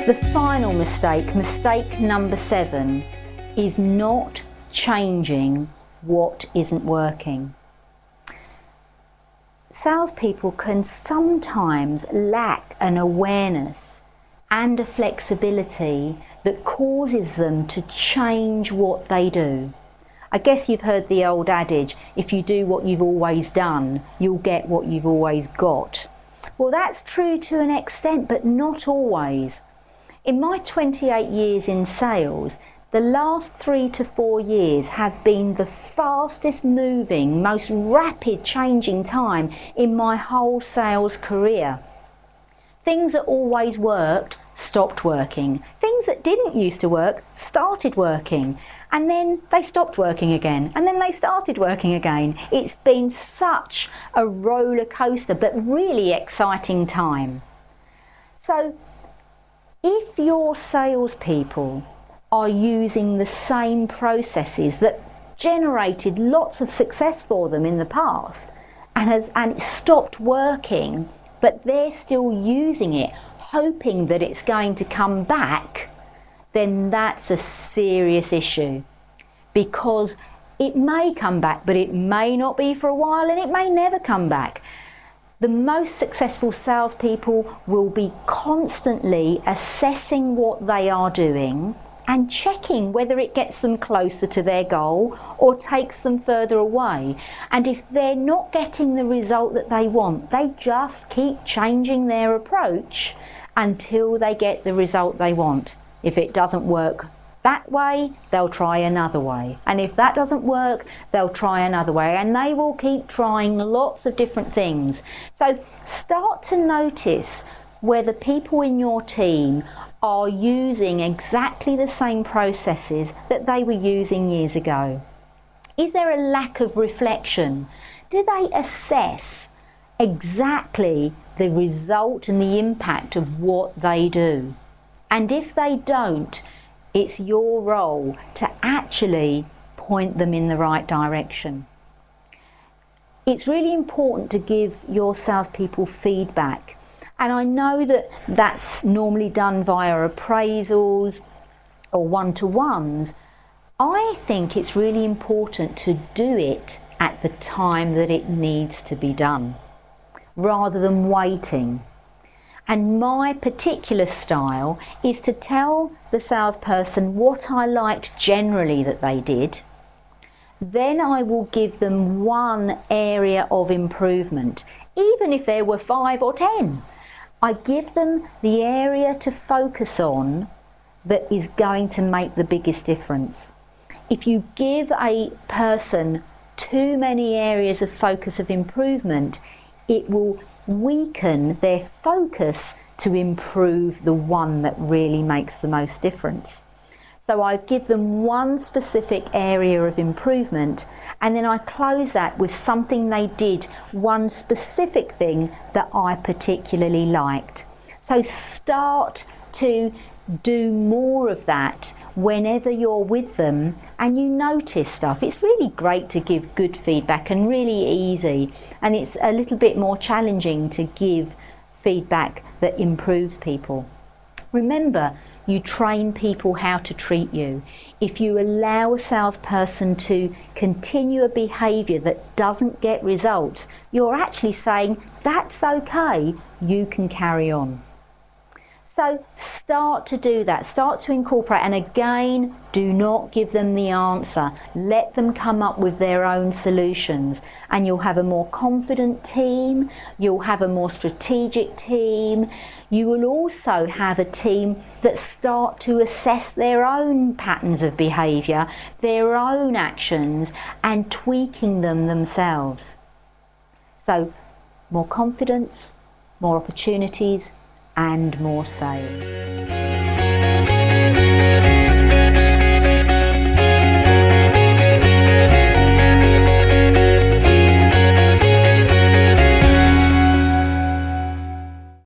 The final mistake, mistake number 7, is not changing what isn't working. Salespeople can sometimes lack an awareness and a flexibility that causes them to change what they do. I guess you've heard the old adage, if you do what you've always done, you'll get what you've always got. Well, that's true to an extent, but not always. In my 28 years in sales, the last 3 to 4 years have been the fastest moving, most rapid changing time in my whole sales career. Things that always worked stopped working. Things that didn't used to work started working. And then they stopped working again. And then they started working again. It's been such a roller coaster, but really exciting time. So, if your salespeople are using the same processes that generated lots of success for them in the past and it stopped working, but they're still using it, hoping that it's going to come back, then that's a serious issue, because it may come back, but it may not be for a while, and it may never come back. The most successful salespeople will be constantly assessing what they are doing and checking whether it gets them closer to their goal or takes them further away. And if they're not getting the result that they want, they just keep changing their approach until they get the result they want. If it doesn't work that way, they'll try another way. And if that doesn't work, they'll try another way. And they will keep trying lots of different things. So start to notice whether people in your team are using exactly the same processes that they were using years ago. Is there a lack of reflection? Do they assess exactly the result and the impact of what they do? And if they don't, it's your role to actually point them in the right direction. It's really important to give your salespeople feedback. And I know that that's normally done via appraisals or one-to-ones. I think it's really important to do it at the time that it needs to be done, rather than waiting. And my particular style is to tell the salesperson what I liked generally that they did. Then I will give them one area of improvement, even if there were 5 or 10. I give them the area to focus on that is going to make the biggest difference. If you give a person too many areas of focus of improvement, it will weaken their focus to improve the one that really makes the most difference. So I give them one specific area of improvement, and then I close that with something they did, one specific thing that I particularly liked. So start to do more of that whenever you're with them and you notice stuff. It's really great to give good feedback and really easy, and it's a little bit more challenging to give feedback that improves people. Remember, you train people how to treat you. If you allow a salesperson to continue a behaviour that doesn't get results, you're actually saying, that's okay, you can carry on. So start to do that, start to incorporate, and again, do not give them the answer. Let them come up with their own solutions, and you'll have a more confident team, you'll have a more strategic team. You will also have a team that start to assess their own patterns of behaviour, their own actions, and tweaking them themselves. So more confidence, more opportunities, and more sales.